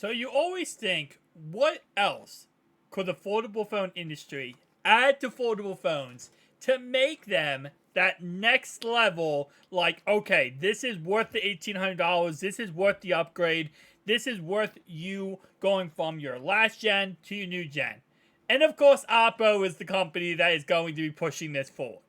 So you always think, what else could the foldable phone industry add to foldable phones to make them that next level? Like, okay, this is worth the $1,800. This is worth the upgrade. This is worth you going from your last gen to your new gen. And of course, Oppo is the company that is going to be pushing this forward.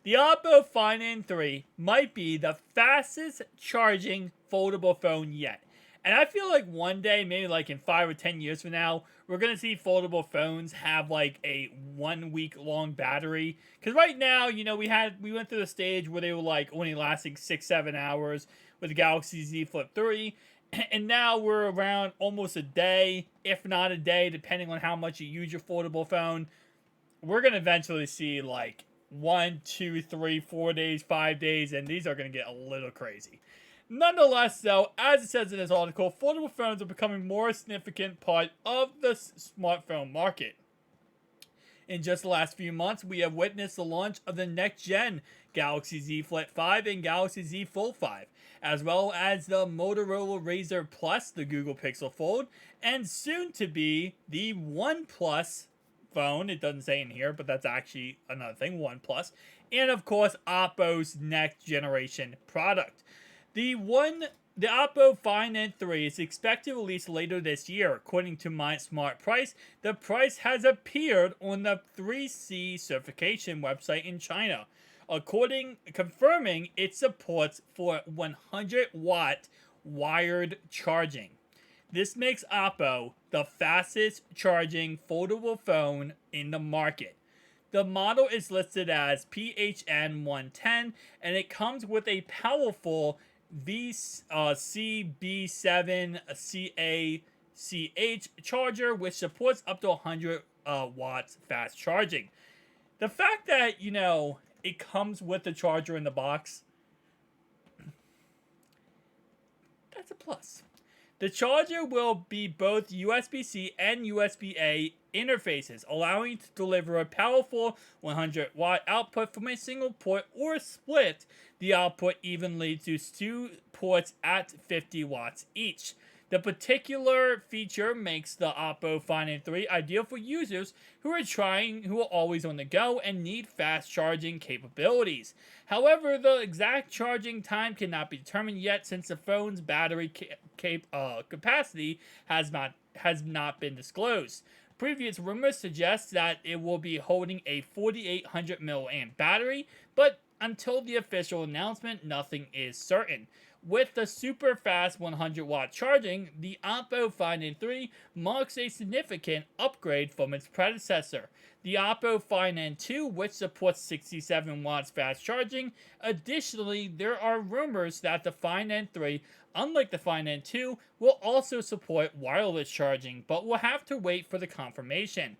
The Oppo Find N3 might be the fastest charging foldable phone yet. And I feel like one day, maybe like in 5 or 10 years from now, we're gonna see foldable phones have like a 1 week long battery. Cause right now, we went through the stage where they were like only lasting 6-7 hours with the Galaxy Z Flip 3. And now we're around almost a day, if not a day, depending on how much you use your foldable phone. We're gonna eventually see like 1, 2, 3, 4 days, 5 days, and these are gonna get a little crazy. Nonetheless, though, as it says in this article, foldable phones are becoming more significant part of the smartphone market. In just the last few months, we have witnessed the launch of the next-gen Galaxy Z Flip 5 and Galaxy Z Fold 5, as well as the Motorola Razr Plus, the Google Pixel Fold, and soon to be the OnePlus phone. It doesn't say in here, but that's actually another thing, OnePlus, and of course, Oppo's next generation product. The Oppo Find N3 is expected to release later this year. According to My Smart Price, the price has appeared on the 3C certification website in China, confirming it supports for 100-watt wired charging. This makes Oppo the fastest charging foldable phone in the market. The model is listed as PHN110, and it comes with a powerful CB7CACH charger, which supports up to 100 watts fast charging. The fact that, it comes with the charger in the box, that's a plus. The charger will be both USB-C and USB-A interfaces, allowing it to deliver a powerful 100-watt output from a single port or split the output evenly to 2 ports at 50 watts each. The particular feature makes the Oppo Find N3 ideal for users who are always on the go and need fast charging capabilities. However, the exact charging time cannot be determined yet, since the phone's battery capacity has not been disclosed. Previous rumors suggest that it will be holding a 4800 mAh battery, but until the official announcement, nothing is certain. With the super fast 100-watt charging, the Oppo Find N3 marks a significant upgrade from its predecessor, the Oppo Find N2, which supports 67 watts fast charging. Additionally, there are rumors that the Find N3, unlike the Find N2, will also support wireless charging, but we'll have to wait for the confirmation.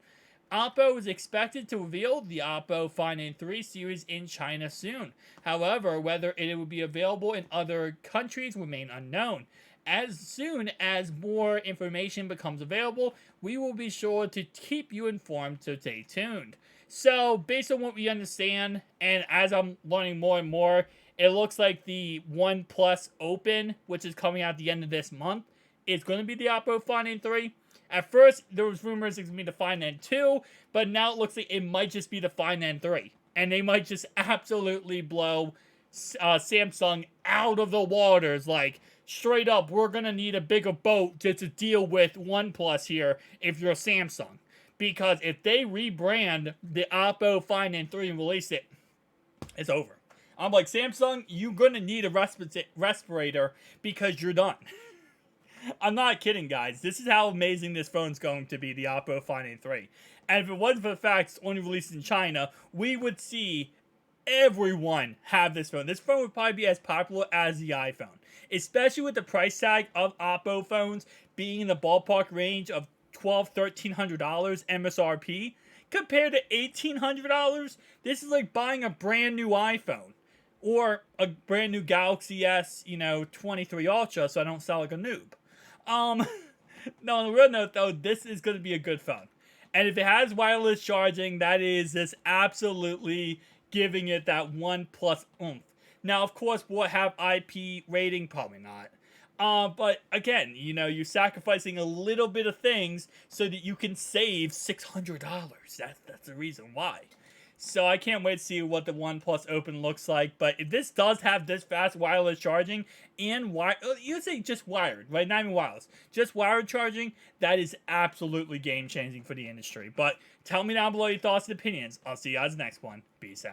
Oppo is expected to reveal the Oppo Find N3 series in China soon. However, whether it will be available in other countries remain unknown. As soon as more information becomes available, we will be sure to keep you informed, so stay tuned. So, based on what we understand, and as I'm learning more and more, it looks like the OnePlus Open, which is coming out at the end of this month, is going to be the Oppo Find N3. At first, there was rumors it was going to be the Find N2, but now it looks like it might just be the Find N3. And they might just absolutely blow Samsung out of the waters. Like, straight up, we're going to need a bigger boat just to deal with OnePlus here if you're Samsung. Because if they rebrand the Oppo Find N3 and release it, it's over. I'm like, Samsung, you're going to need a respirator because you're done. I'm not kidding, guys. This is how amazing this phone's going to be, the Oppo Find N3. And if it wasn't for the fact it's only released in China, we would see everyone have this phone. This phone would probably be as popular as the iPhone, especially with the price tag of Oppo phones being in the ballpark range of $1,200-$1,300 MSRP compared to $1,800. This is like buying a brand new iPhone or a brand new Galaxy S, 23 Ultra, so I don't sound like a noob. No, on the real note, though, this is going to be a good phone. And if it has wireless charging, that is just absolutely giving it that 1+ oomph. Now, of course, will it have IP rating? Probably not. But again, you're sacrificing a little bit of things so that you can save $600. That's the reason why. So I can't wait to see what the OnePlus Open looks like. But if this does have this fast wireless charging and you say just wired, right? Not even wireless, just wired charging. That is absolutely game changing for the industry. But tell me down below your thoughts and opinions. I'll see you guys next one. Peace out.